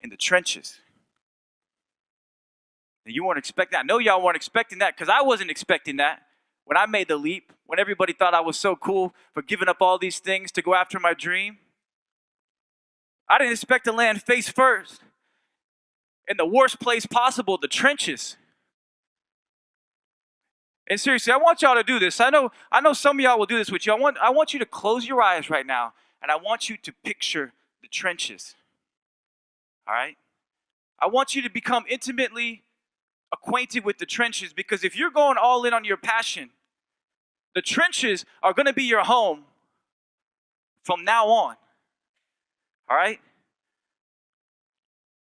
in the trenches. And you weren't expecting that. I know y'all weren't expecting that because I wasn't expecting that when I made the leap, when everybody thought I was so cool for giving up all these things to go after my dream. I didn't expect to land face first in the worst place possible, the trenches. And seriously, I want y'all to do this. I know some of y'all will do this with you. I want you to close your eyes right now, and I want you to picture the trenches. All right? I want you to become intimately acquainted with the trenches, because if you're going all in on your passion, the trenches are going to be your home from now on. All right?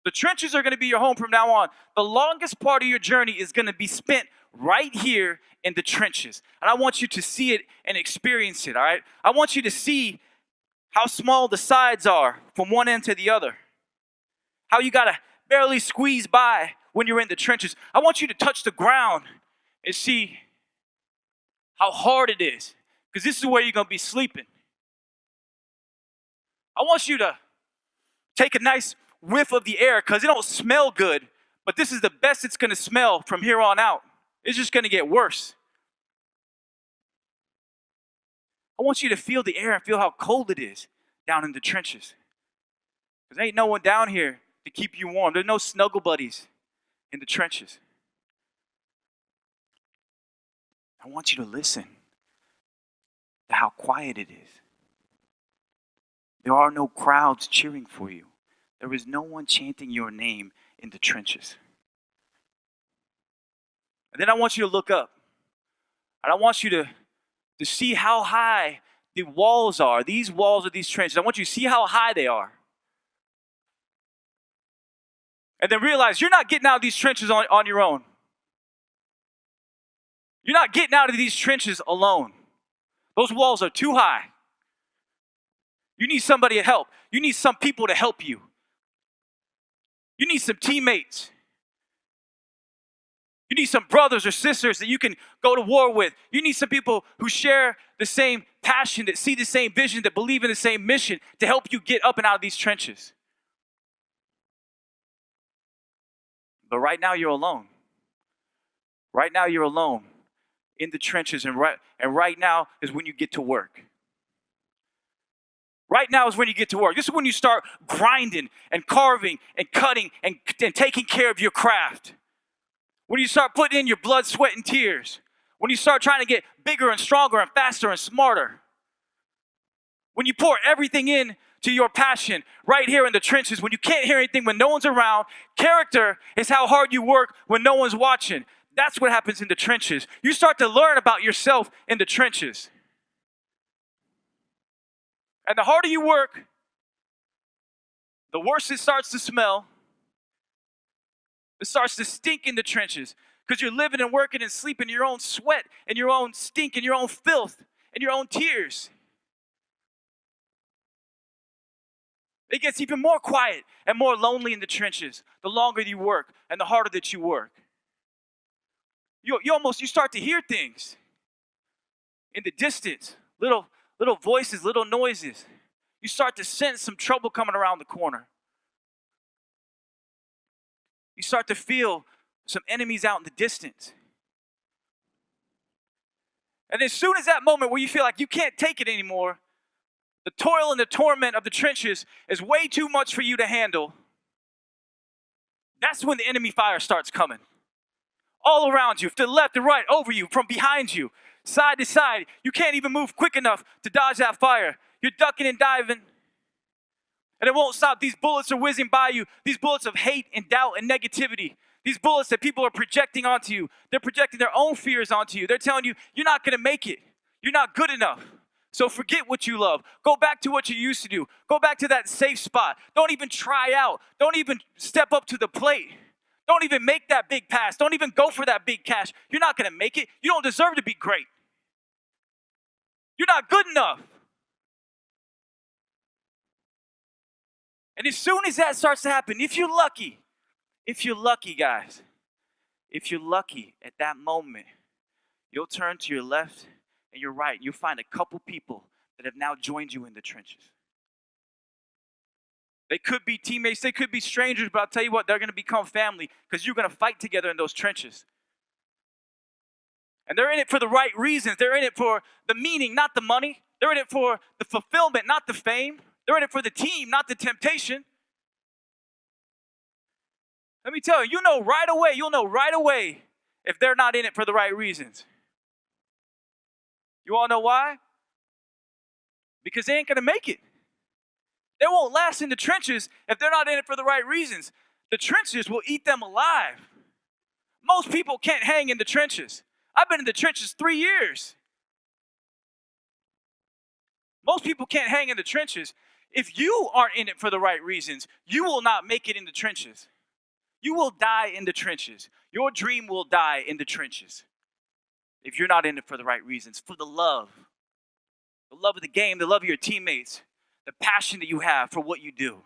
The trenches are going to be your home from now on. The longest part of your journey is going to be spent right here in the trenches. And I want you to see it and experience it, all right? I want you to see how small the sides are from one end to the other. How you got to barely squeeze by when you're in the trenches. I want you to touch the ground and see how hard it is, because this is where you're going to be sleeping. I want you to take a nice whiff of the air, because it don't smell good, but this is the best it's going to smell from here on out. It's just going to get worse. I want you to feel the air and feel how cold it is down in the trenches, because there ain't no one down here to keep you warm. There's no snuggle buddies in the trenches. I want you to listen to how quiet it is. There are no crowds cheering for you. There is no one chanting your name in the trenches. And then I want you to look up. And I want you to see how high the walls are. These walls of these trenches. I want you to see how high they are. And then realize you're not getting out of these trenches on your own. You're not getting out of these trenches alone. Those walls are too high. You need somebody to help. You need some people to help you. You need some teammates. You need some brothers or sisters that you can go to war with. You need some people who share the same passion, that see the same vision, that believe in the same mission to help you get up and out of these trenches. But right now you're alone. Right now you're alone in the trenches, and right now is when you get to work. Right now is when you get to work. This is when you start grinding and carving and cutting and taking care of your craft. When you start putting in your blood, sweat, and tears. When you start trying to get bigger and stronger and faster and smarter. When you pour everything in to your passion right here in the trenches, when you can't hear anything, when no one's around. Character is how hard you work when no one's watching. That's what happens in the trenches. You start to learn about yourself in the trenches. And the harder you work, the worse it starts to smell. It starts to stink in the trenches, because you're living and working and sleeping in your own sweat and your own stink and your own filth and your own tears. It gets even more quiet and more lonely in the trenches the longer you work and the harder that you work. You start to hear things in the distance, little voices, little noises. You start to sense some trouble coming around the corner. You start to feel some enemies out in the distance. And as soon as that moment where you feel like you can't take it anymore, the toil and the torment of the trenches is way too much for you to handle, that's when the enemy fire starts coming. All around you, to the left and right, over you, from behind you, side to side. You can't even move quick enough to dodge that fire. You're ducking and diving, and it won't stop. These bullets are whizzing by you. These bullets of hate and doubt and negativity. These bullets that people are projecting onto you. They're projecting their own fears onto you. They're telling you, you're not going to make it. You're not good enough. So forget what you love. Go back to what you used to do. Go back to that safe spot. Don't even try out. Don't even step up to the plate. Don't even make that big pass. Don't even go for that big cash. You're not going to make it. You don't deserve to be great. You're not good enough. And as soon as that starts to happen, if you're lucky, guys, if you're lucky at that moment, you'll turn to your left and your right. You'll find a couple people that have now joined you in the trenches. They could be teammates, they could be strangers, but I'll tell you what, they're going to become family because you're going to fight together in those trenches. And they're in it for the right reasons. They're in it for the meaning, not the money. They're in it for the fulfillment, not the fame. They're in it for the team, not the temptation. Let me tell you, you'll know right away if they're not in it for the right reasons. You all know why? Because they ain't going to make it. They won't last in the trenches if they're not in it for the right reasons. The trenches will eat them alive. Most people can't hang in the trenches. I've been in the trenches 3 years. Most people can't hang in the trenches. If you aren't in it for the right reasons, you will not make it in the trenches. You will die in the trenches. Your dream will die in the trenches if you're not in it for the right reasons, for the love of the game, the love of your teammates, the passion that you have for what you do.